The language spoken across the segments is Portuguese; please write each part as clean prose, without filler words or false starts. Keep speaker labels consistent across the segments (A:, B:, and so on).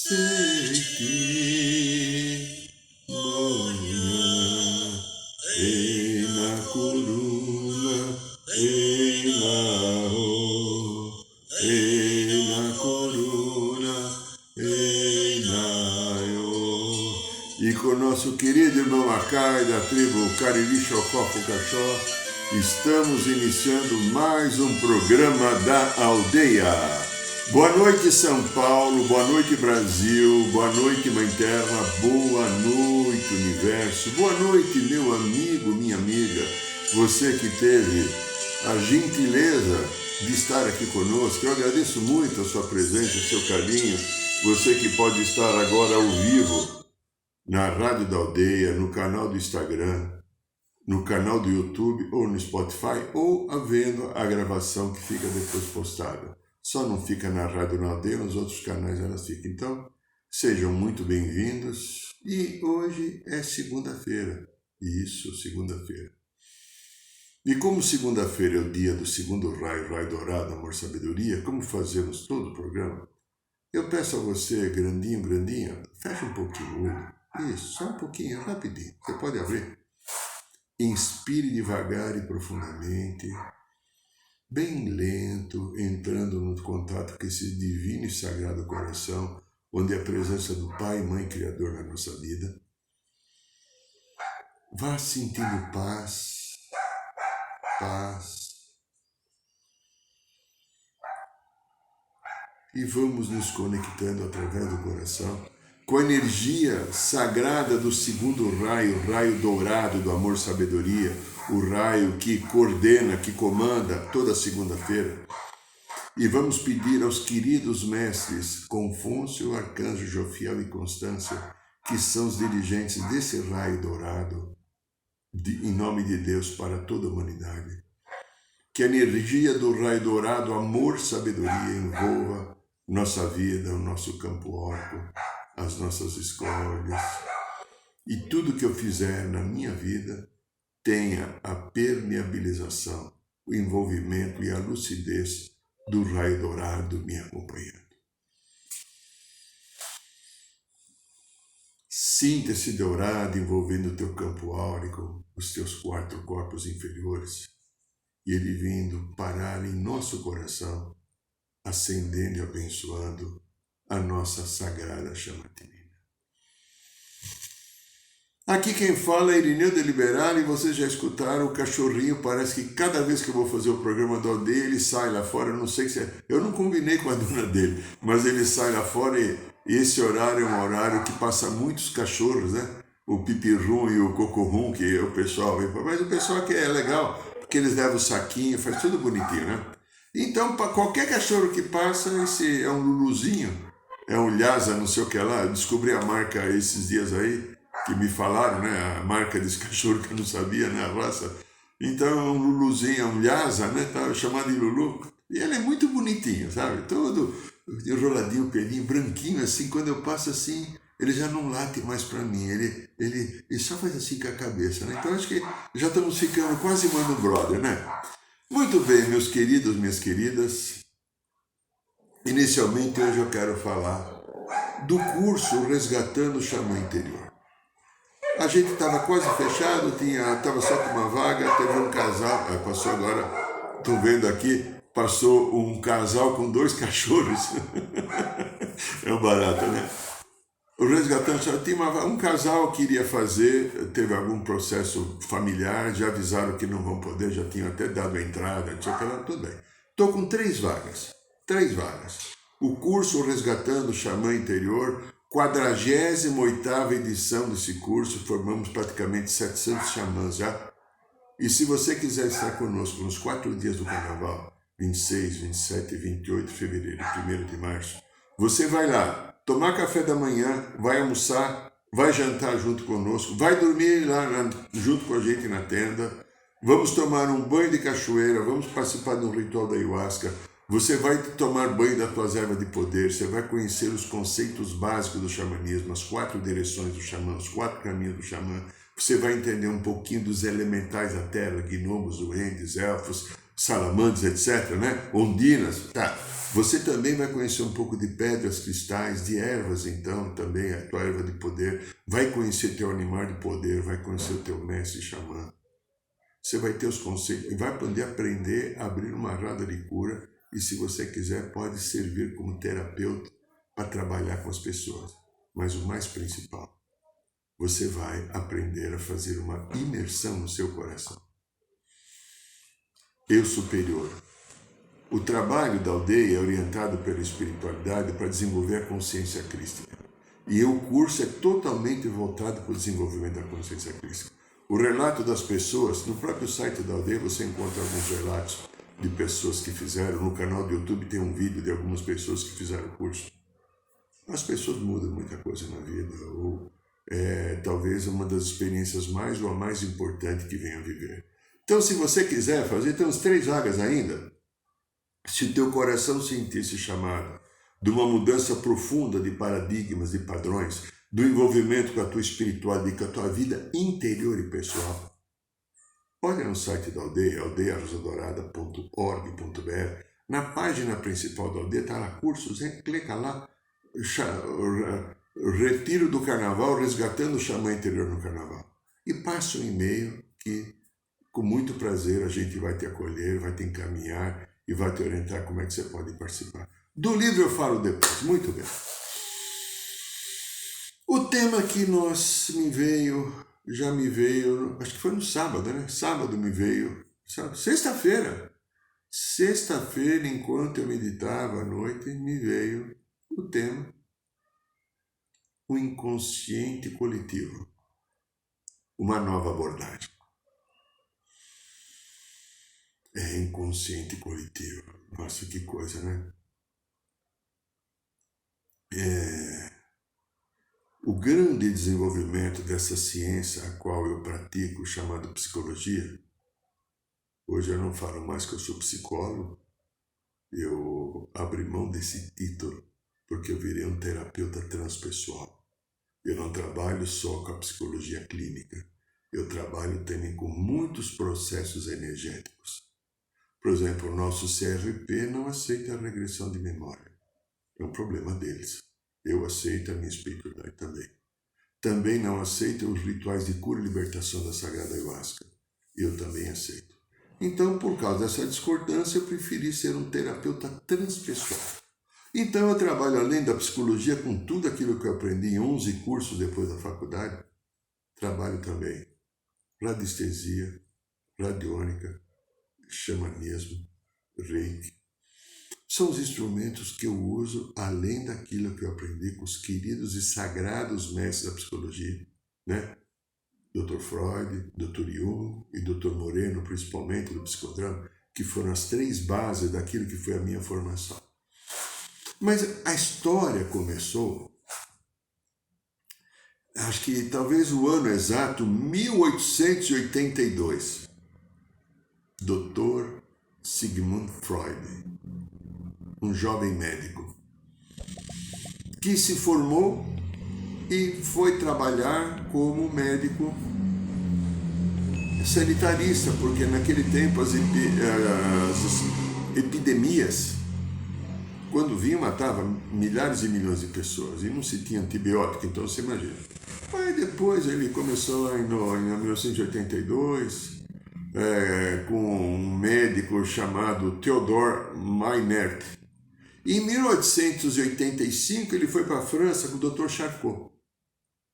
A: Seiti Monya Ena Kuruna Ena O Ena Kuruna Ena O. E com o nosso querido irmão Acai da tribo Cariri Chocó Pucachó, estamos iniciando mais um programa da aldeia. Boa noite, São Paulo, boa noite, Brasil, boa noite, Mãe Terra, boa noite, Universo, boa noite, meu amigo, minha amiga, você que teve a gentileza de estar aqui conosco. Eu agradeço muito a sua presença, o seu carinho, você que pode estar agora ao vivo na Rádio da Aldeia, no canal do Instagram, no canal do YouTube ou no Spotify, ou vendo a gravação que fica depois postada. Só não fica na Rádio da Aldeia, nos outros canais elas ficam. Então, sejam muito bem-vindos. E hoje é segunda-feira. Isso, segunda-feira. E como segunda-feira é o dia do segundo raio, raio dourado, amor, sabedoria, como fazemos todo o programa, eu peço a você, grandinho, fecha um pouquinho o olho. Isso, só um pouquinho, rapidinho. Você pode abrir. Inspire devagar e profundamente, bem lento, entrando no contato com esse divino e sagrado coração, onde a presença do Pai e Mãe Criador na nossa vida. Vá sentindo paz, paz. E vamos nos conectando através do coração com a energia sagrada do segundo raio, o raio dourado do amor, sabedoria, o raio que coordena, que comanda toda segunda-feira. E vamos pedir aos queridos mestres Confúcio, Arcanjo Jofiel e Constância, que são os dirigentes desse raio dourado, em nome de Deus para toda a humanidade, que a energia do raio dourado, amor, sabedoria, envolva nossa vida, o nosso campo órbico, as nossas escolhas, e tudo que eu fizer na minha vida tenha a permeabilização, o envolvimento e a lucidez do raio dourado me acompanhando. Sinta esse dourado envolvendo o teu campo áurico, os teus 4 corpos inferiores, e ele vindo parar em nosso coração, acendendo e abençoando a nossa sagrada chama divina. Aqui quem fala é Irineu de Liberale, e vocês já escutaram o cachorrinho, parece que cada vez que eu vou fazer o programa da aldeia, ele sai lá fora, eu não sei se é... Eu não combinei com a dona dele, mas ele sai lá fora e esse horário é um horário que passa muitos cachorros, né? O pipirum e o cocorrum, que o pessoal vem... Mas o pessoal aqui é legal, porque eles levam o saquinho, faz tudo bonitinho, né? Então, para qualquer cachorro que passa, esse é um luluzinho, é um Lhasa, não sei o que lá. Eu descobri a marca esses dias aí, que me falaram, né? A marca desse cachorro que eu não sabia, né? A raça. Então, é um luluzinho, é um Lhasa, né? Tá chamado de Lulu. E ele é muito bonitinho, sabe? Todo enroladinho, pelinho, branquinho, assim. Quando eu passo assim, ele já não late mais para mim. Ele só faz assim com a cabeça, né? Então, acho que já estamos ficando quase mano brother, né? Muito bem, meus queridos, minhas queridas. Inicialmente, hoje eu quero falar do curso Resgatando o Xamã Interior. A gente estava quase fechado, estava só com uma vaga, teve um casal, passou agora, estou vendo aqui, passou um casal com 2 cachorros. É um barato, né? O Resgatando, tinha um casal que iria fazer, teve algum processo familiar, já avisaram que não vão poder, já tinham até dado a entrada, não sei o que lá, tudo bem. Estou com 3 vagas. O curso Resgatando o Xamã Interior, 48ª edição desse curso, formamos praticamente 700 xamãs já. E se você quiser estar conosco nos 4 dias do Carnaval, 26, 27 e 28 de fevereiro, 1º de março, você vai lá, tomar café da manhã, vai almoçar, vai jantar junto conosco, vai dormir lá junto com a gente na tenda, vamos tomar um banho de cachoeira, vamos participar de um ritual da ayahuasca, você vai tomar banho das tuas ervas de poder, você vai conhecer os conceitos básicos do xamanismo, as 4 direções do xamã, os 4 caminhos do xamã, você vai entender um pouquinho dos elementais da terra, gnomos, duendes, elfos, salamandres, etc., né? Ondinas, tá? Você também vai conhecer um pouco de pedras, cristais, de ervas, então, também a tua erva de poder. Vai conhecer teu animal de poder, vai conhecer o teu mestre xamã. Você vai ter os conceitos e vai poder aprender a abrir uma roda de cura. E se você quiser, pode servir como terapeuta para trabalhar com as pessoas. Mas o mais principal, você vai aprender a fazer uma imersão no seu coração. Eu superior. O trabalho da aldeia é orientado pela espiritualidade para desenvolver a consciência crística. E o curso é totalmente voltado para o desenvolvimento da consciência crística. O relato das pessoas, no próprio site da aldeia você encontra alguns relatos de pessoas que fizeram. No canal do YouTube tem um vídeo de algumas pessoas que fizeram o curso. As pessoas mudam muita coisa na vida, ou talvez uma das experiências mais ou a mais importante que venham a viver. Então, se você quiser fazer, tem uns 3 vagas ainda. Se o teu coração sentir esse chamado de uma mudança profunda de paradigmas, de padrões, do envolvimento com a tua espiritualidade, com a tua vida interior e pessoal, olha no site da aldeia, aldeiarosadorada.org.br. Na página principal da aldeia está lá cursos, clica lá, Retiro do Carnaval, resgatando o xamã interior no Carnaval. E passa um e-mail que, com muito prazer, a gente vai te acolher, vai te encaminhar e vai te orientar como é que você pode participar. Do livro eu falo depois. Muito bem. O tema que já me veio, acho que foi no sábado, né? Sábado me veio, sexta-feira, enquanto eu meditava à noite, me veio o tema, o inconsciente coletivo, uma nova abordagem. Inconsciente coletivo, nossa, que coisa, né? O grande desenvolvimento dessa ciência a qual eu pratico, chamada psicologia, hoje eu não falo mais que eu sou psicólogo, eu abri mão desse título porque eu virei um terapeuta transpessoal. Eu não trabalho só com a psicologia clínica, eu trabalho também com muitos processos energéticos. Por exemplo, o nosso CRP não aceita a regressão de memória, é um problema deles. Eu aceito, a minha espiritualidade também. Também não aceito os rituais de cura e libertação da Sagrada Ayahuasca. Eu também aceito. Então, por causa dessa discordância, eu preferi ser um terapeuta transpessoal. Então, eu trabalho, além da psicologia, com tudo aquilo que eu aprendi em 11 cursos depois da faculdade. Trabalho também radiestesia, radiônica, xamanismo, reiki. São os instrumentos que eu uso, além daquilo que eu aprendi com os queridos e sagrados mestres da psicologia, né? Dr. Freud, Dr. Jung e Dr. Moreno, principalmente do psicodrama, que foram as 3 bases daquilo que foi a minha formação. Mas a história começou, acho que talvez o ano exato, 1882. Dr. Sigmund Freud, um jovem médico, que se formou e foi trabalhar como médico sanitarista, porque naquele tempo as epidemias, quando vinha, matava milhares e milhões de pessoas e não se tinha antibiótico, então você imagina. Aí depois ele começou lá em 1982, com um médico chamado Theodor Meinert. Em 1885 ele foi para a França com o Dr. Charcot.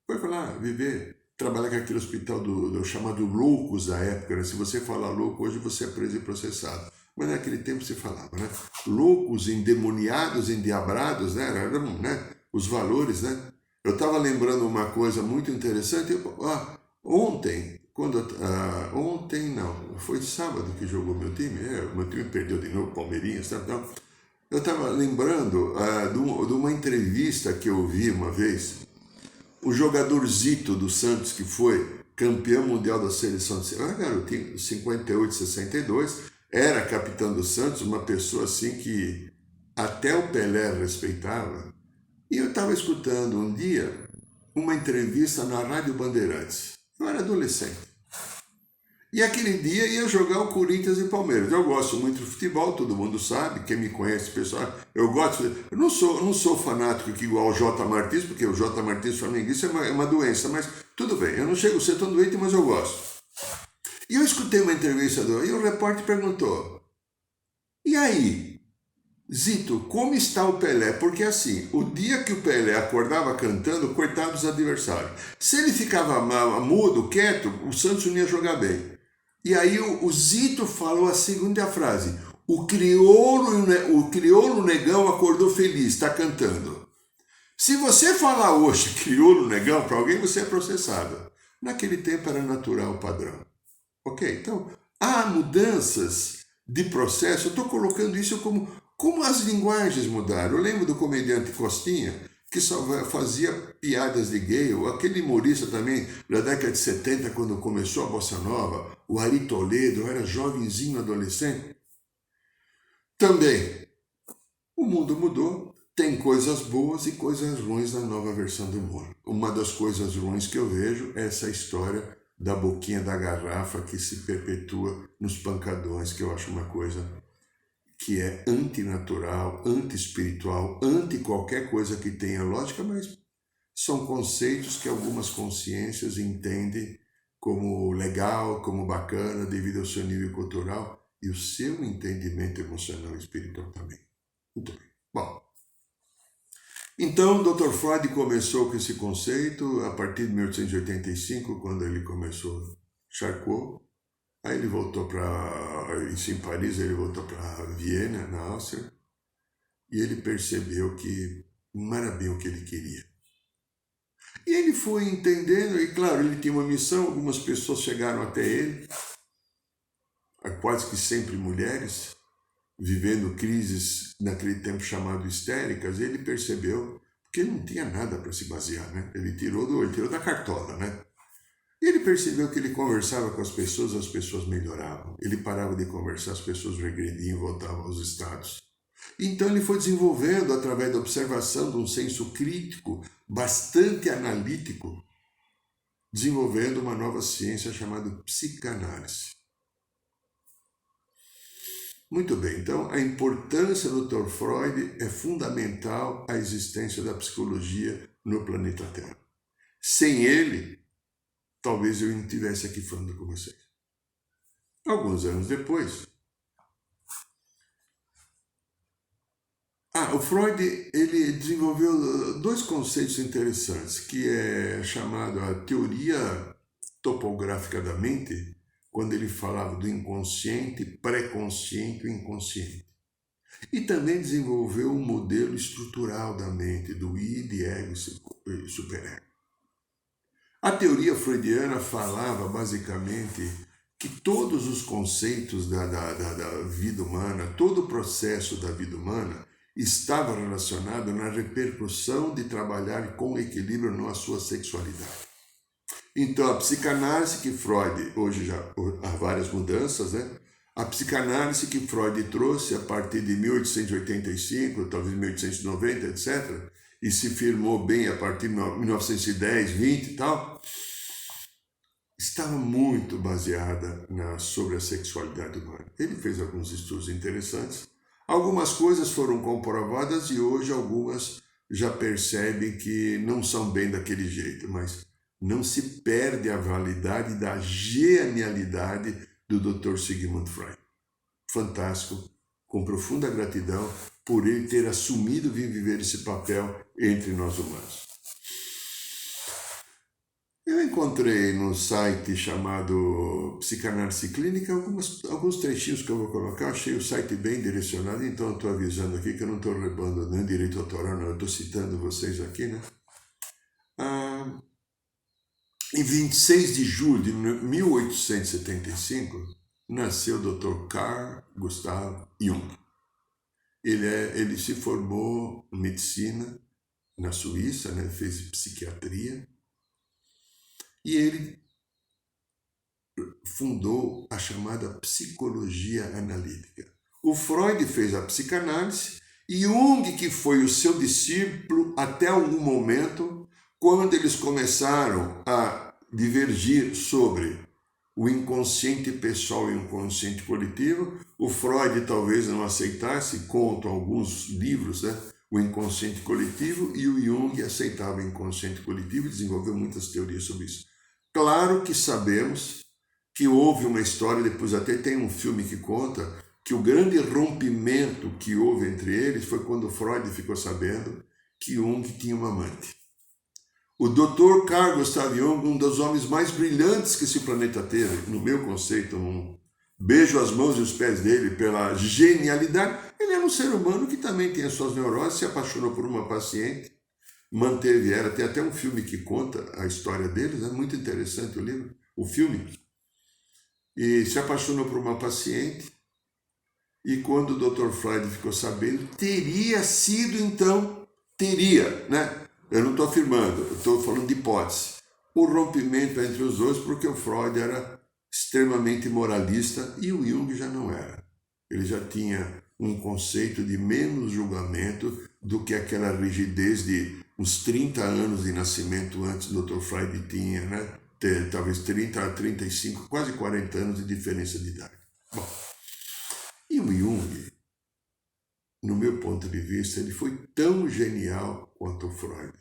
A: Foi para lá trabalhar com aquele hospital do chamado loucos da época, né? Se você falar louco hoje você é preso e processado. Mas naquele tempo se falava, né? Loucos, endemoniados, endiabrados, né? Eram, né? Os valores, né? Eu estava lembrando uma coisa muito interessante. Ontem não, foi sábado que jogou meu time. Meu time perdeu de novo, Palmeirinhas, sabe? Então, eu estava lembrando de uma entrevista que eu vi uma vez. O jogador Zito do Santos, que foi campeão mundial da seleção de garotinho, 58, 62, era capitão do Santos, uma pessoa assim que até o Pelé respeitava. E eu estava escutando um dia uma entrevista na Rádio Bandeirantes. Eu era adolescente. E aquele dia ia jogar o Corinthians e Palmeiras. Eu gosto muito de futebol, todo mundo sabe, quem me conhece, pessoal, eu gosto. Eu não sou fanático aqui igual o J. Martins, porque o J. Martins flamenguista é uma doença, mas tudo bem, eu não chego a ser tão doente, mas eu gosto. E eu escutei uma entrevista e o repórter perguntou: e aí, Zito, como está o Pelé? Porque assim, o dia que o Pelé acordava cantando, coitado dos adversários. Se ele ficava mudo, quieto, o Santos não ia jogar bem. E aí o Zito falou a segunda frase: o crioulo negão acordou feliz, está cantando. Se você falar hoje crioulo negão para alguém, você é processado. Naquele tempo era natural o padrão. Ok? Então, há mudanças de processo. Eu estou colocando isso como as linguagens mudaram. Eu lembro do comediante Costinha, que só fazia piadas de gay, ou aquele humorista também, da década de 70, quando começou a Bossa Nova, o Ari Toledo, eu era jovenzinho, adolescente. Também, o mundo mudou, tem coisas boas e coisas ruins na nova versão do humor. Uma das coisas ruins que eu vejo é essa história da boquinha da garrafa que se perpetua nos pancadões, que eu acho uma coisa que é antinatural, anti-espiritual, anti qualquer coisa que tenha lógica, mas são conceitos que algumas consciências entendem como legal, como bacana, devido ao seu nível cultural e o seu entendimento emocional e espiritual também. Muito bem. Bom, então o Dr. Freud começou com esse conceito a partir de 1885, quando ele começou Charcot. Aí ele voltou isso em Paris, ele voltou para Viena, na Áustria, e ele percebeu que não era bem o que ele queria. E ele foi entendendo, e claro, ele tinha uma missão, algumas pessoas chegaram até ele, quase que sempre mulheres, vivendo crises naquele tempo chamado histéricas, e ele percebeu que ele não tinha nada para se basear, né? Ele tirou da cartola, né? E ele percebeu que ele conversava com as pessoas melhoravam. Ele parava de conversar, as pessoas regrediam, voltavam aos estados. Então ele foi desenvolvendo, através da observação de um senso crítico, bastante analítico, desenvolvendo uma nova ciência chamada psicanálise. Muito bem, então a importância do Dr. Freud é fundamental à existência da psicologia no planeta Terra. Sem ele, talvez eu não estivesse aqui falando com vocês. Alguns anos depois, o Freud ele desenvolveu dois conceitos interessantes, que é chamado a teoria topográfica da mente, quando ele falava do inconsciente, pré-consciente e inconsciente. E também desenvolveu um modelo estrutural da mente, do id, ego e superego. A teoria freudiana falava basicamente que todos os conceitos da vida humana, todo o processo da vida humana estava relacionado na repercussão de trabalhar com equilíbrio na sua sexualidade. Então a psicanálise que Freud, hoje já há várias mudanças, né? A psicanálise que Freud trouxe a partir de 1885, talvez 1890, etc., e se firmou bem a partir de 1910, 20 e tal, estava muito baseada sobre a sexualidade humana. Ele fez alguns estudos interessantes. Algumas coisas foram comprovadas e hoje algumas já percebem que não são bem daquele jeito, mas não se perde a validade da genialidade do Dr. Sigmund Freud. Fantástico, com profunda gratidão por ele ter assumido vir viver esse papel entre nós humanos. Eu encontrei no site chamado Psicanálise Clínica alguns trechinhos que eu vou colocar. Achei o site bem direcionado, então eu estou avisando aqui que eu não estou roubando nem direito autoral, não. Eu estou citando vocês aqui, né? Em 26 de julho de 1875, nasceu o Dr. Carl Gustav Jung. Ele se formou em medicina na Suíça, né? Fez psiquiatria. E ele fundou a chamada psicologia analítica. O Freud fez a psicanálise e Jung, que foi o seu discípulo até algum momento, quando eles começaram a divergir sobre o inconsciente pessoal e o inconsciente coletivo. O Freud talvez não aceitasse, contam alguns livros, né? O inconsciente coletivo, e o Jung aceitava o inconsciente coletivo e desenvolveu muitas teorias sobre isso. Claro que sabemos que houve uma história, depois até tem um filme que conta, que o grande rompimento que houve entre eles foi quando Freud ficou sabendo que Jung tinha uma amante. O Dr. Carl Gustav Jung, um dos homens mais brilhantes que esse planeta teve, no meu conceito, beijo as mãos e os pés dele pela genialidade. Ele era um ser humano que também tem as suas neuroses, se apaixonou por uma paciente, manteve ela. Tem até um filme que conta a história deles, é muito interessante o livro, o filme. E se apaixonou por uma paciente, e quando o Dr. Freud ficou sabendo, teria sido então, né? Eu não estou afirmando, eu estou falando de hipótese. O rompimento entre os dois, porque o Freud era extremamente moralista e o Jung já não era. Ele já tinha um conceito de menos julgamento do que aquela rigidez de uns 30 anos de nascimento antes do Dr. Freud tinha, né? Talvez 30 a 35, quase 40 anos de diferença de idade. Bom, e o Jung, no meu ponto de vista, ele foi tão genial quanto o Freud.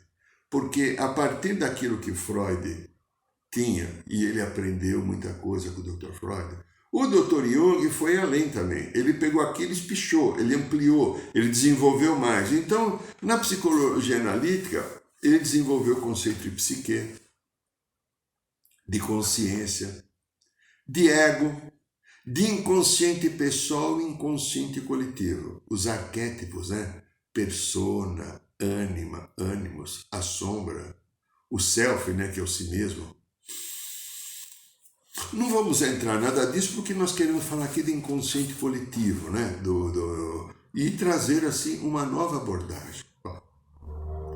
A: Porque a partir daquilo que Freud tinha, e ele aprendeu muita coisa com o Dr. Freud, o Dr. Jung foi além também. Ele pegou aquilo e espichou, ele ampliou, ele desenvolveu mais. Então, na psicologia analítica, ele desenvolveu o conceito de psique, de consciência, de ego, de inconsciente pessoal e inconsciente coletivo. Os arquétipos, né? Persona, ânima, ânimos, a sombra, o self, né? Que é o si mesmo. Não vamos entrar nada disso porque nós queremos falar aqui de inconsciente coletivo, né? E trazer assim uma nova abordagem.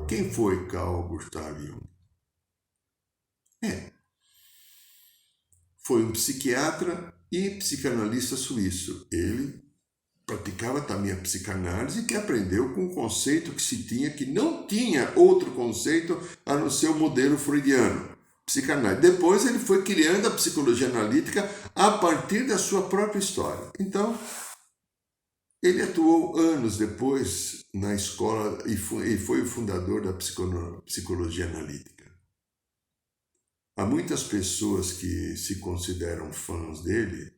A: Quem foi Carl Gustav Jung? Foi um psiquiatra e psicanalista suíço. Ele praticava também a psicanálise, que aprendeu com um conceito que se tinha, que não tinha outro conceito a não ser o modelo freudiano. Psicanálise. Depois ele foi criando a psicologia analítica a partir da sua própria história. Então, ele atuou anos depois na escola e foi o fundador da psicologia analítica. Há muitas pessoas que se consideram fãs dele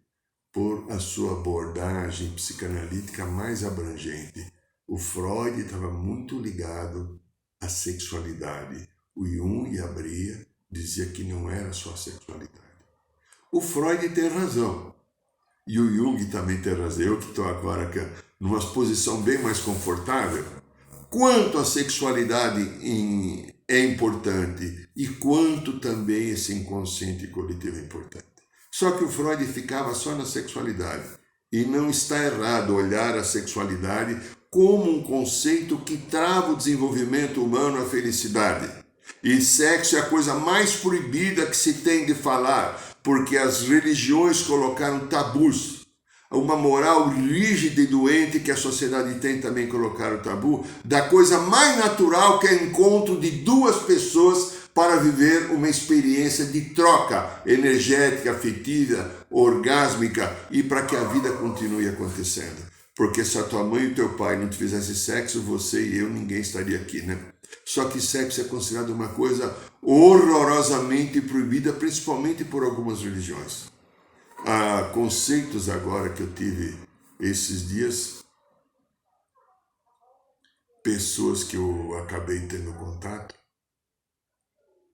A: por a sua abordagem psicanalítica mais abrangente. O Freud estava muito ligado à sexualidade. O Jung abria, dizia que não era só a sexualidade. O Freud tem razão. E o Jung também tem razão. Eu que estou agora numa posição bem mais confortável. Quanto a sexualidade é importante e quanto também esse inconsciente coletivo é importante. Só que o Freud ficava só na sexualidade. E não está errado olhar a sexualidade como um conceito que trava o desenvolvimento humano, a felicidade. E sexo é a coisa mais proibida que se tem de falar, porque as religiões colocaram tabus. Uma moral rígida e doente que a sociedade tem também colocar o tabu, da coisa mais natural que é o encontro de duas pessoas para viver uma experiência de troca energética, afetiva, orgásmica e para que a vida continue acontecendo. Porque se a tua mãe e o teu pai não te fizessem sexo, você e eu, ninguém estaria aqui, né? Só que sexo é considerado uma coisa horrorosamente proibida, principalmente por algumas religiões. Há conceitos agora que eu tive esses dias, pessoas que eu acabei tendo contato,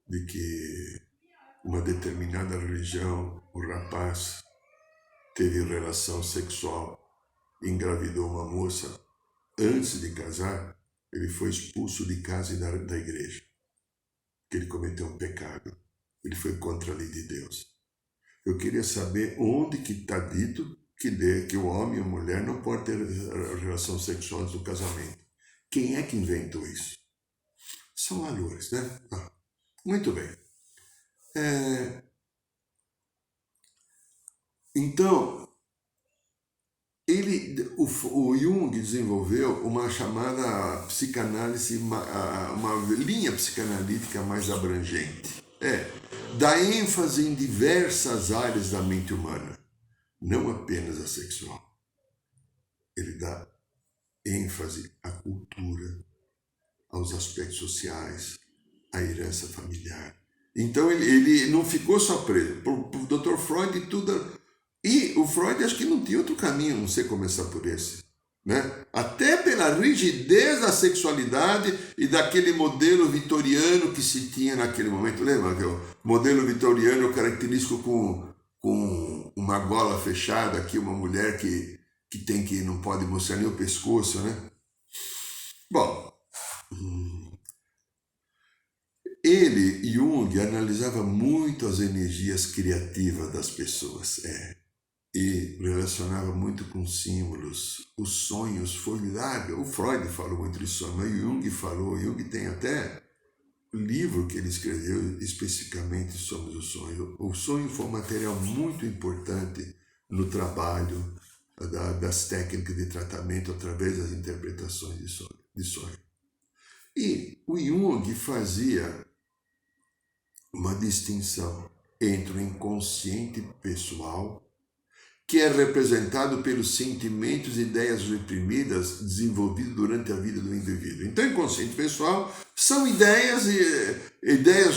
A: de que uma determinada religião, o rapaz teve relação sexual, engravidou uma moça, antes de casar, ele foi expulso de casa e da igreja, porque ele cometeu um pecado, ele foi contra a lei de Deus. Eu queria saber onde que está dito que o homem e a mulher não podem ter relação sexual antes do casamento. Quem é que inventou isso? São valores, né? Muito bem. Então, o Jung desenvolveu uma chamada psicanálise, uma linha psicanalítica mais abrangente. dá ênfase em diversas áreas da mente humana, não apenas a sexual. Ele dá ênfase à cultura, aos aspectos sociais, à herança familiar. Então ele não ficou só preso. Para o Dr. Freud, tudo... E o Freud acho que não tinha outro caminho, não sei começar por esse. Né? Até pela rigidez da sexualidade e daquele modelo vitoriano que se tinha naquele momento. Lembra que o modelo vitoriano é característico com uma gola fechada, aqui uma mulher que não pode mostrar nem o pescoço, né? Bom, ele, Jung, analisava muito as energias criativas das pessoas, e relacionava muito com símbolos. Os sonhos foi larga. O Freud falou muito de sonho, mas Jung falou. Jung tem até livro que ele escreveu especificamente sobre o sonho. O sonho foi um material muito importante no trabalho das técnicas de tratamento através das interpretações de sonho. E o Jung fazia uma distinção entre o inconsciente pessoal, que é representado pelos sentimentos e ideias reprimidas desenvolvidos durante a vida do indivíduo. Então, o inconsciente pessoal são ideias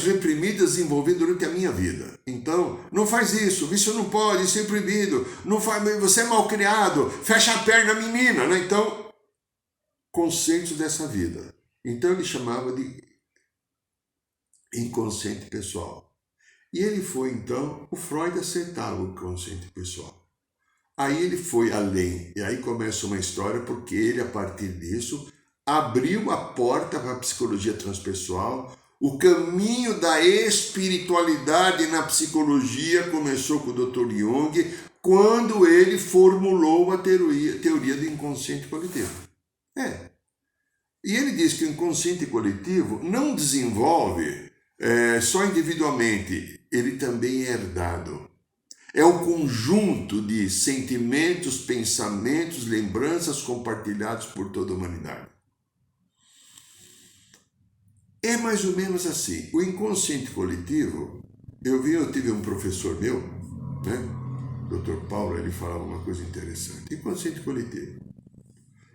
A: reprimidas desenvolvidas durante a minha vida. Então, não faz isso não pode, isso é proibido, não faz, você é mal criado, fecha a perna, menina, né? Então, conceitos dessa vida. Então, ele chamava de inconsciente pessoal. E ele foi, então, o Freud acertava o inconsciente pessoal. Aí ele foi além, e aí começa uma história, porque ele, a partir disso, abriu a porta para a psicologia transpessoal. O caminho da espiritualidade na psicologia começou com o Dr. Jung, quando ele formulou a teoria do inconsciente coletivo. E ele diz que o inconsciente coletivo não desenvolve só individualmente, ele também é herdado. É o conjunto de sentimentos, pensamentos, lembranças compartilhados por toda a humanidade. É mais ou menos assim. O inconsciente coletivo, eu tive um professor meu, né? Dr. Paulo, ele falava uma coisa interessante. Inconsciente coletivo.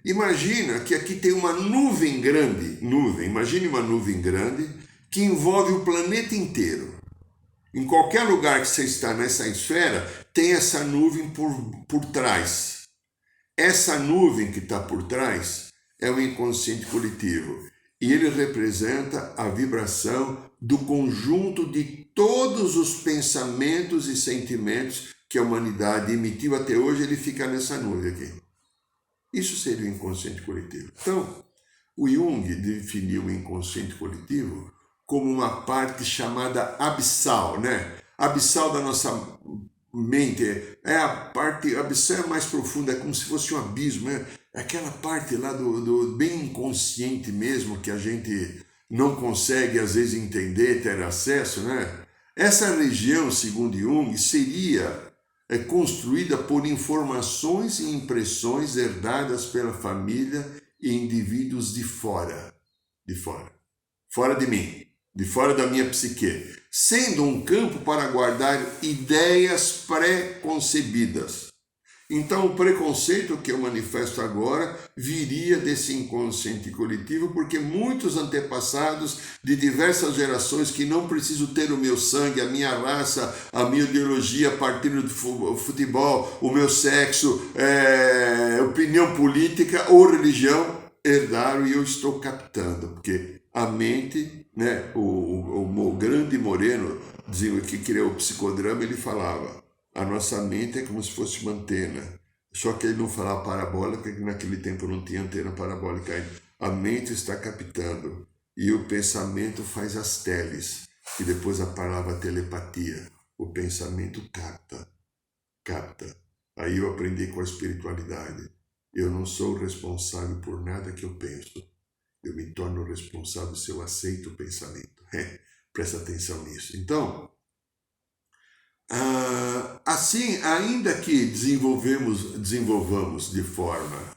A: Imagina que aqui tem uma nuvem grande, imagine uma nuvem grande que envolve o planeta inteiro. Em qualquer lugar que você está nessa esfera, tem essa nuvem por trás. Essa nuvem que está por trás é o inconsciente coletivo. E ele representa a vibração do conjunto de todos os pensamentos e sentimentos que a humanidade emitiu até hoje. Ele fica nessa nuvem aqui. Isso seria o inconsciente coletivo. Então, o Jung definiu o inconsciente coletivo como uma parte chamada abissal, né? Abissal da nossa mente, a parte abissal é mais profunda, é como se fosse um abismo, né? É aquela parte lá do bem inconsciente mesmo, que a gente não consegue às vezes entender, ter acesso, né? Essa região, segundo Jung, seria construída por informações e impressões herdadas pela família e indivíduos de fora de mim, de fora da minha psique, sendo um campo para guardar ideias pré-concebidas. Então, o preconceito que eu manifesto agora viria desse inconsciente coletivo, porque muitos antepassados de diversas gerações que não precisam ter o meu sangue, a minha raça, a minha ideologia a partir do futebol, o meu sexo, opinião política ou religião, herdaram, e eu estou captando, porque a mente, né, o grande Moreno, que criou o psicodrama, ele falava: a nossa mente é como se fosse uma antena. Só que ele não falava parabólica, porque naquele tempo não tinha antena parabólica ainda. A mente está captando. E o pensamento faz as teles. E depois a palavra telepatia. O pensamento capta. Aí eu aprendi com a espiritualidade. Eu não sou responsável por nada que eu penso. Eu me torno responsável se eu aceito o pensamento. Presta atenção nisso. Então, assim, ainda que desenvolvamos de forma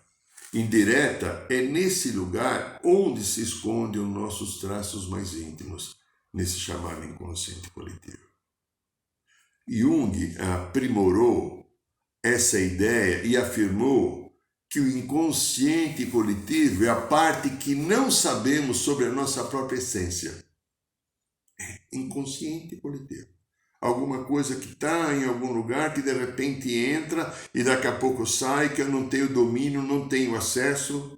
A: indireta, é nesse lugar onde se escondem os nossos traços mais íntimos, nesse chamado inconsciente coletivo. Jung aprimorou essa ideia e afirmou que o inconsciente coletivo é a parte que não sabemos sobre a nossa própria essência. Inconsciente coletivo. Alguma coisa que está em algum lugar que de repente entra e daqui a pouco sai, que eu não tenho domínio, não tenho acesso.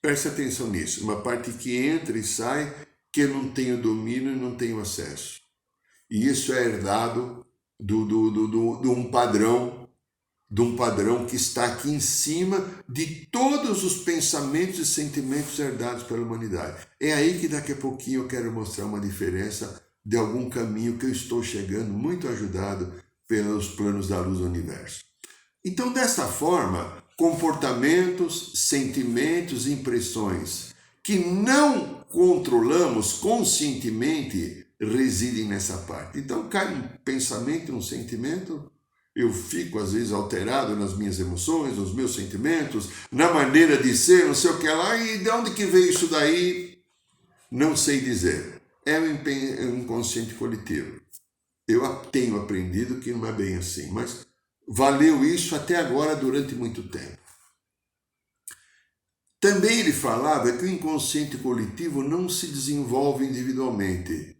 A: Preste atenção nisso. Uma parte que entra e sai, que eu não tenho domínio e não tenho acesso. E isso é herdado de um padrão que está aqui em cima de todos os pensamentos e sentimentos herdados pela humanidade. É aí que daqui a pouquinho eu quero mostrar uma diferença de algum caminho que eu estou chegando, muito ajudado pelos planos da luz do universo. Então, dessa forma, comportamentos, sentimentos, impressões que não controlamos conscientemente residem nessa parte. Então, cai um pensamento, um sentimento, eu fico às vezes alterado nas minhas emoções, nos meus sentimentos, na maneira de ser, não sei o que lá, e de onde que veio isso daí? Não sei dizer. É um inconsciente coletivo. Eu tenho aprendido que não é bem assim, mas valeu isso até agora durante muito tempo. Também ele falava que o inconsciente coletivo não se desenvolve individualmente,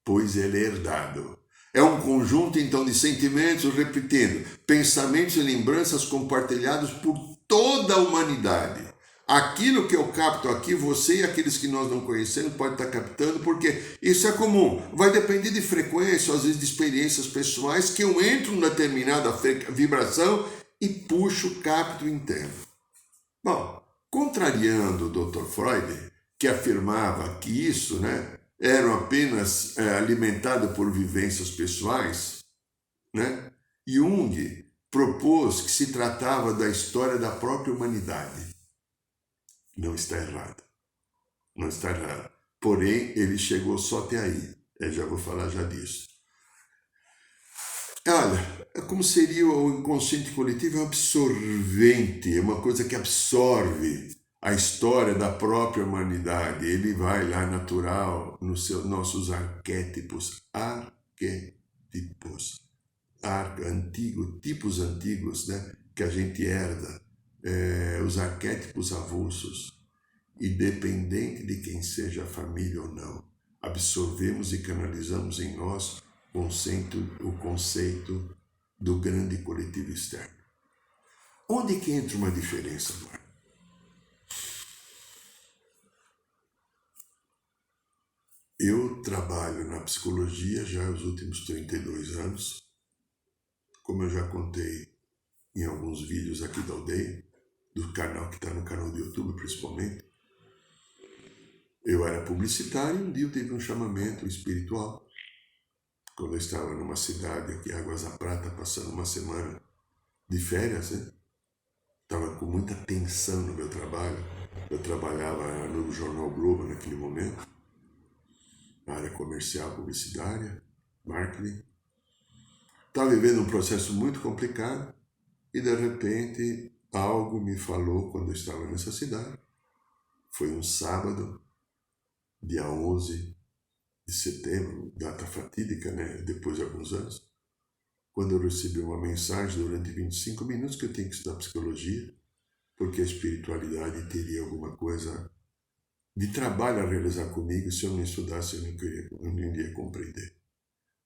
A: pois ele é herdado. É um conjunto, então, de sentimentos, repetindo, pensamentos e lembranças compartilhados por toda a humanidade. Aquilo que eu capto aqui, você e aqueles que nós não conhecemos podem estar captando, porque isso é comum. Vai depender de frequência, às vezes de experiências pessoais, que eu entro numa determinada vibração e puxo, capto e entendo. Bom, contrariando o Dr. Freud, que afirmava que isso, eram apenas alimentados por vivências pessoais, Jung propôs que se tratava da história da própria humanidade. Não está errado. Não está errado. Porém, ele chegou só até aí. Eu já vou falar já disso. Olha, como seria o inconsciente coletivo? É um absorvente, é uma coisa que absorve a história da própria humanidade. Ele vai lá natural nos nossos arquétipos. Tipos antigos, que a gente herda. Os arquétipos avulsos, independente de quem seja a família ou não, absorvemos e canalizamos em nós o conceito do grande coletivo externo. Onde que entra uma diferença agora? Eu trabalho na psicologia já os últimos 32 anos, como eu já contei em alguns vídeos aqui da aldeia, do canal que está no canal do YouTube principalmente. Eu era publicitário e um dia eu tive um chamamento espiritual. Quando eu estava numa cidade aqui, Águas da Prata, passando uma semana de férias, Estava com muita tensão no meu trabalho. Eu trabalhava no Jornal Globo naquele momento, na área comercial, publicitária, marketing. Estava vivendo um processo muito complicado e de repente algo me falou quando eu estava nessa cidade. Foi um sábado, dia 11 de setembro, data fatídica, depois de alguns anos, quando eu recebi uma mensagem durante 25 minutos que eu tenho que estudar psicologia, porque a espiritualidade teria alguma coisa de trabalho a realizar comigo. Se eu não estudasse, eu não iria compreender.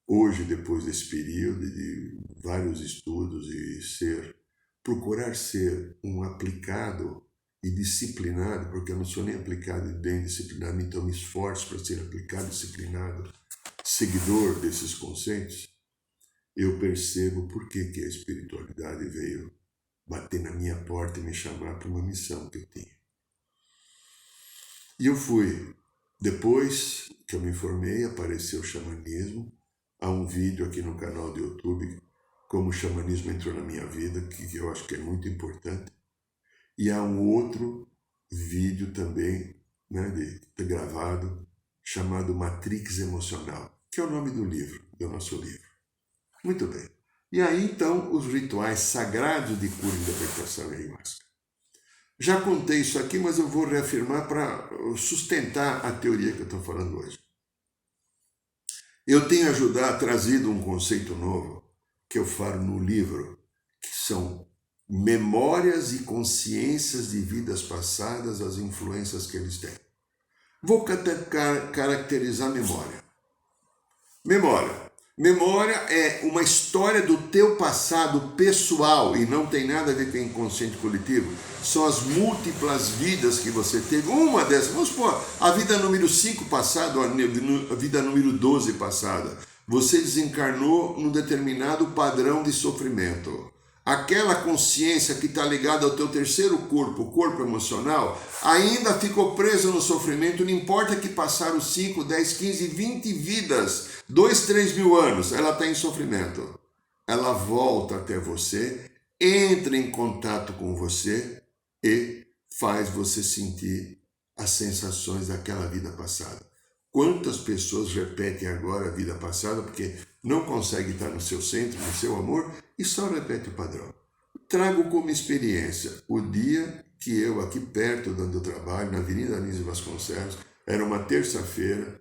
A: Hoje, depois desse período de vários estudos e procurar ser um aplicado e disciplinado, porque eu não sou nem aplicado e bem disciplinado, então me esforço para ser aplicado, disciplinado, seguidor desses conceitos, eu percebo por que a espiritualidade veio bater na minha porta e me chamar para uma missão que eu tinha. E eu fui. Depois que eu me formei, apareceu o xamanismo. Há um vídeo aqui no canal do YouTube, como o xamanismo entrou na minha vida, que eu acho que é muito importante. E há um outro vídeo também, gravado, chamado Matrix Emocional, que é o nome do livro, do nosso livro. Muito bem. E aí, então, os rituais sagrados de cura, interpretação e ayahuasca. Já contei isso aqui, mas eu vou reafirmar para sustentar a teoria que eu estou falando hoje. Eu tenho trazido um conceito novo que eu falo no livro, que são memórias e consciências de vidas passadas, as influências que eles têm. Vou caracterizar memória. Memória é uma história do teu passado pessoal e não tem nada a ver com o inconsciente coletivo. São as múltiplas vidas que você teve. Uma dessas, vamos supor, a vida número 5 passada, a vida número 12 passada. Você desencarnou num determinado padrão de sofrimento. Aquela consciência que está ligada ao teu terceiro corpo, o corpo emocional, ainda ficou presa no sofrimento, não importa que passaram 5, 10, 15, 20 vidas, 2, 3 mil anos, ela está em sofrimento. Ela volta até você, entra em contato com você e faz você sentir as sensações daquela vida passada. Quantas pessoas repetem agora a vida passada porque não conseguem estar no seu centro, no seu amor, e só repete o padrão. Trago como experiência o dia que eu, aqui perto, dando trabalho, na Avenida Anísio Vasconcelos, era uma terça-feira,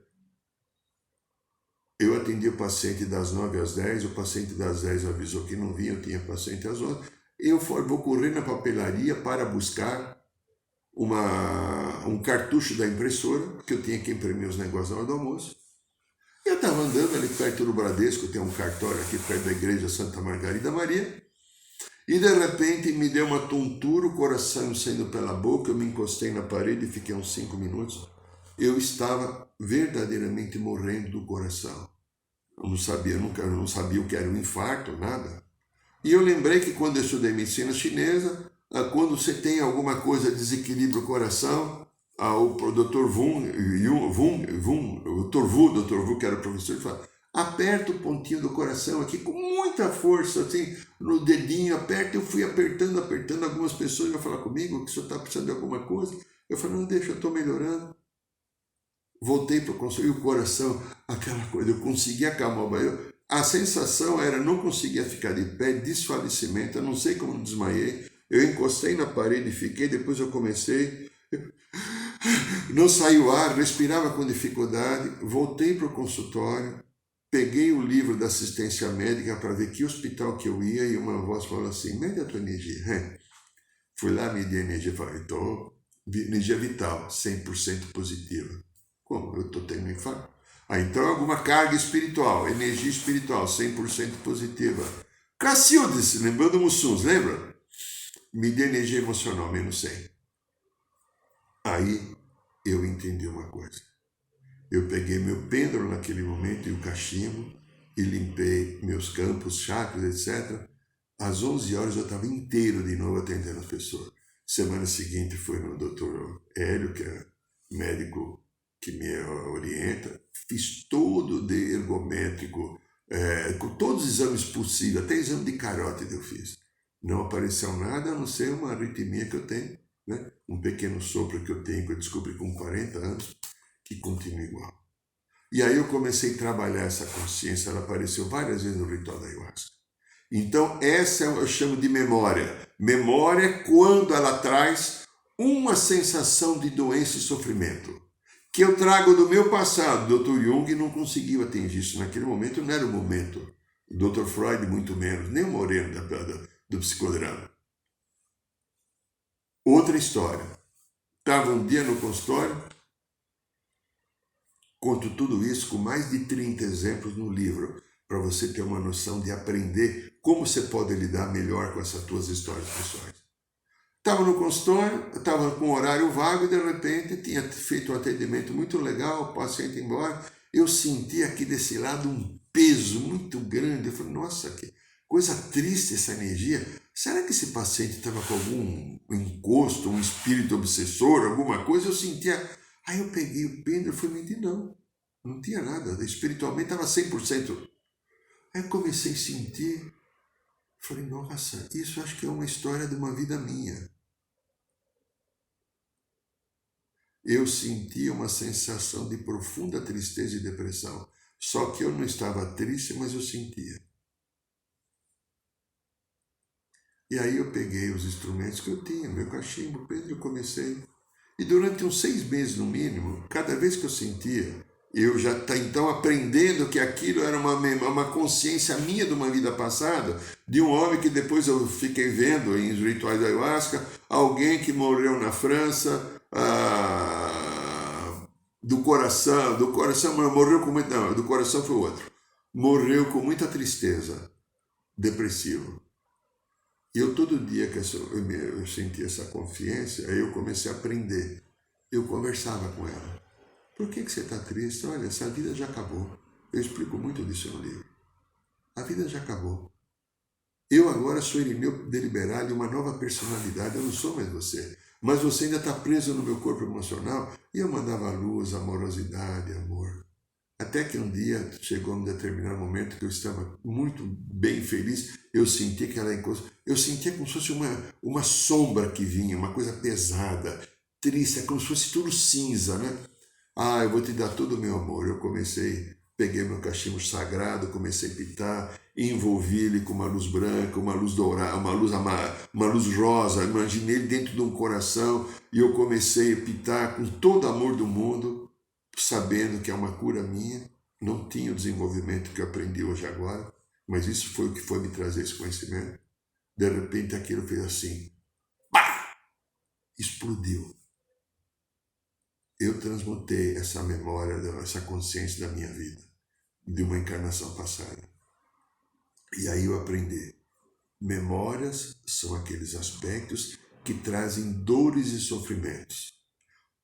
A: eu atendi o paciente das 9 às 10, o paciente das 10 avisou que não vinha, eu tinha paciente às 11, eu vou correr na papelaria para buscar um cartucho da impressora, porque eu tinha que imprimir os negócios na hora do almoço. Eu estava andando ali perto do Bradesco, tem um cartório aqui perto da igreja Santa Margarida Maria, e de repente me deu uma tontura, o coração saindo pela boca, eu me encostei na parede e fiquei uns 5 minutos. Eu estava verdadeiramente morrendo do coração. Eu não sabia o que era um infarto, nada. E eu lembrei que quando eu estudei medicina chinesa, quando você tem alguma coisa, desequilibra o coração, o Dr. Dr. Vu, que era o professor, ele fala, aperta o pontinho do coração aqui com muita força, assim, no dedinho, aperta. Eu fui apertando, algumas pessoas iam falar comigo, que o senhor está precisando de alguma coisa. Eu falei, não, deixa, eu estou melhorando. Voltei para construir o coração, aquela coisa, eu consegui acalmar o banho. A sensação era, não conseguia ficar de pé, desfalecimento, eu não sei como desmaiei. Eu encostei na parede e fiquei, depois eu comecei, não saiu ar, respirava com dificuldade, voltei para o consultório, peguei o livro da assistência médica para ver que hospital que eu ia e uma voz falou assim, mede a tua energia. Fui lá, medi a energia, falei, energia vital, 100% positiva. Como? Eu estou tendo infarto. Então alguma carga espiritual, energia espiritual, 100% positiva. Cacildes, lembrando Mussuns, lembra? Medir energia emocional, menos 100. Aí eu entendi uma coisa. Eu peguei meu pêndulo naquele momento e o cachimbo e limpei meus campos, chakras, etc. Às 11 horas eu estava inteiro de novo atendendo as pessoas. Semana seguinte foi no Dr. Hélio, que é médico que me orienta. Fiz todo de ergométrico, com todos os exames possíveis, até exame de carótide eu fiz. Não apareceu nada, a não ser uma arritmia que eu tenho, né? Um pequeno sopro que eu tenho, que eu descobri com 40 anos, que continua igual. E aí eu comecei a trabalhar essa consciência, ela apareceu várias vezes no ritual da ayahuasca. Então essa eu chamo de memória. Memória é quando ela traz uma sensação de doença e sofrimento, que eu trago do meu passado. O Dr. Jung não conseguiu atingir isso naquele momento, não era o momento. O Dr. Freud muito menos, nem o Moreno do psicodrama. Outra história. Estava um dia no consultório, conto tudo isso com mais de 30 exemplos no livro, para você ter uma noção de aprender como você pode lidar melhor com essas tuas histórias pessoais. Estava no consultório, estava com um horário vago e de repente tinha feito um atendimento muito legal, o paciente ia embora. Eu senti aqui desse lado um peso muito grande. Eu falei, nossa, que coisa triste essa energia. Será que esse paciente estava com algum encosto, um espírito obsessor, alguma coisa? Eu sentia. Aí eu peguei o pêndulo e fui medir, não tinha nada. Espiritualmente estava 100%. Aí eu comecei a sentir. Falei, nossa, isso acho que é uma história de uma vida minha. Eu senti uma sensação de profunda tristeza e depressão. Só que eu não estava triste, mas eu sentia. E aí eu peguei os instrumentos que eu tinha, meu cachimbo, Pedro, eu comecei. E durante uns 6 meses no mínimo, cada vez que eu sentia, Eu já estou então aprendendo que aquilo era uma consciência minha de uma vida passada, de um homem que depois eu fiquei vendo em rituais da ayahuasca, alguém que morreu na França, do coração morreu com muita, não, do coração foi outro, morreu com muita tristeza, depressivo. E eu todo dia que eu senti essa consciência, aí eu comecei a aprender. Eu conversava com ela. Por que você está triste? Olha, essa vida já acabou. Eu explico muito disso no livro. A vida já acabou. Eu agora sou Irineu deliberado de uma nova personalidade. Eu não sou mais você. Mas você ainda está preso no meu corpo emocional. E eu mandava luz, amorosidade, amor. Até que um dia chegou um determinado momento que eu estava muito bem feliz. Eu senti que ela eu sentia como se fosse uma sombra que vinha, uma coisa pesada, triste, é como se fosse tudo cinza, né? Eu vou te dar todo o meu amor. Eu peguei meu cachimbo sagrado, comecei a pitar, envolvi ele com uma luz branca, uma luz dourada, uma luz rosa, imaginei ele dentro de um coração e eu comecei a pitar com todo o amor do mundo, sabendo que é uma cura minha. Não tinha o desenvolvimento que eu aprendi hoje agora, mas isso foi o que foi me trazer esse conhecimento. De repente aquilo fez assim, pá! Explodiu. Eu transmutei essa memória, essa consciência da minha vida, de uma encarnação passada. E aí eu aprendi. Memórias são aqueles aspectos que trazem dores e sofrimentos.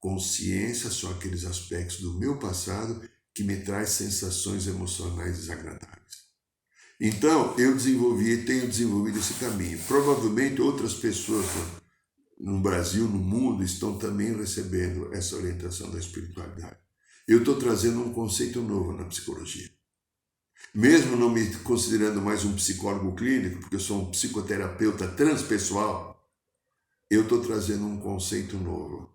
A: Consciência são aqueles aspectos do meu passado que me traz sensações emocionais desagradáveis. Então, eu tenho desenvolvido esse caminho. Provavelmente outras pessoas no Brasil, no mundo, estão também recebendo essa orientação da espiritualidade. Eu estou trazendo um conceito novo na psicologia. Mesmo não me considerando mais um psicólogo clínico, porque eu sou um psicoterapeuta transpessoal, eu estou trazendo um conceito novo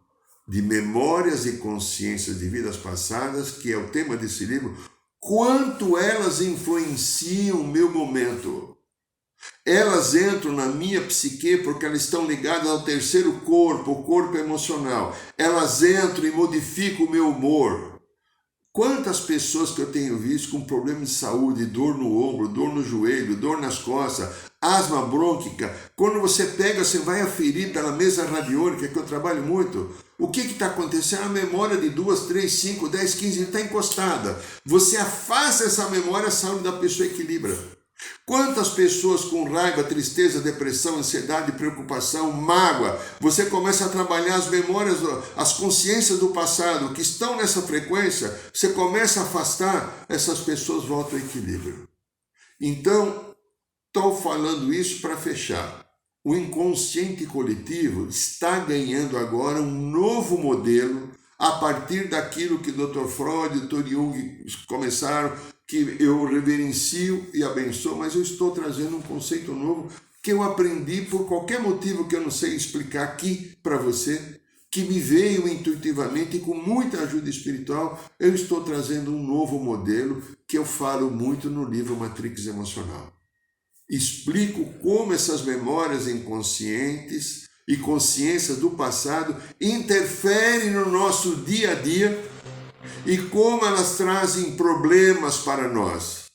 A: de memórias e consciências de vidas passadas, que é o tema desse livro, quanto elas influenciam o meu momento. Elas entram na minha psique porque elas estão ligadas ao terceiro corpo, o corpo emocional. Elas entram e modificam o meu humor. Quantas pessoas que eu tenho visto com problemas de saúde, dor no ombro, dor no joelho, dor nas costas, asma brônquica, quando você vai aferir pela mesa radiônica, que eu trabalho muito, o que está acontecendo? A memória de 2, 3, 5, 10, 15 está encostada. Você afasta essa memória, a saúde da pessoa equilibra. Quantas pessoas com raiva, tristeza, depressão, ansiedade, preocupação, mágoa, você começa a trabalhar as memórias, as consciências do passado que estão nessa frequência, você começa a afastar, essas pessoas voltam ao equilíbrio. Então, estou falando isso para fechar. O inconsciente coletivo está ganhando agora um novo modelo a partir daquilo que o Dr. Freud e o Dr. Jung começaram, que eu reverencio e abençoo, mas eu estou trazendo um conceito novo que eu aprendi por qualquer motivo que eu não sei explicar aqui para você, que me veio intuitivamente e com muita ajuda espiritual, eu estou trazendo um novo modelo que eu falo muito no livro Matrix Emocional. Explico como essas memórias inconscientes e consciências do passado interferem no nosso dia a dia e como elas trazem problemas para nós.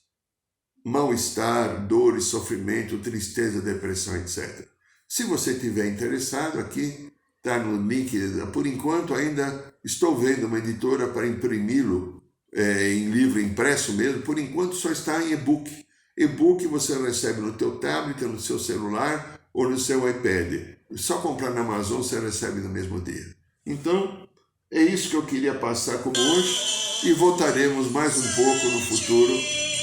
A: Mal-estar, dor e sofrimento, tristeza, depressão, etc. Se você estiver interessado, aqui está no link. Por enquanto ainda estou vendo uma editora para imprimi-lo em livro impresso mesmo. Por enquanto só está em e-book. E-book você recebe no teu tablet, no seu celular ou no seu iPad. Só comprar na Amazon você recebe no mesmo dia. Então, é isso que eu queria passar como hoje e voltaremos mais um pouco no futuro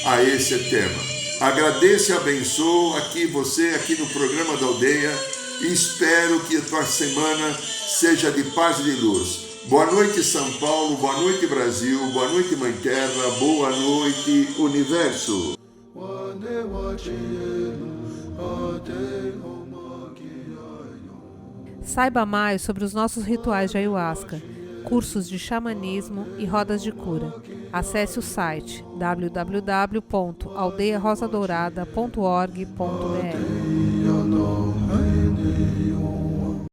A: a esse tema. Agradeço e abençoo você aqui no programa da Aldeia e espero que a tua semana seja de paz e de luz. Boa noite, São Paulo, boa noite, Brasil, boa noite, Mãe Terra, boa noite, Universo.
B: Saiba mais sobre os nossos rituais de ayahuasca, cursos de xamanismo e rodas de cura. Acesse o site www.aldeiarosadourada.org.br.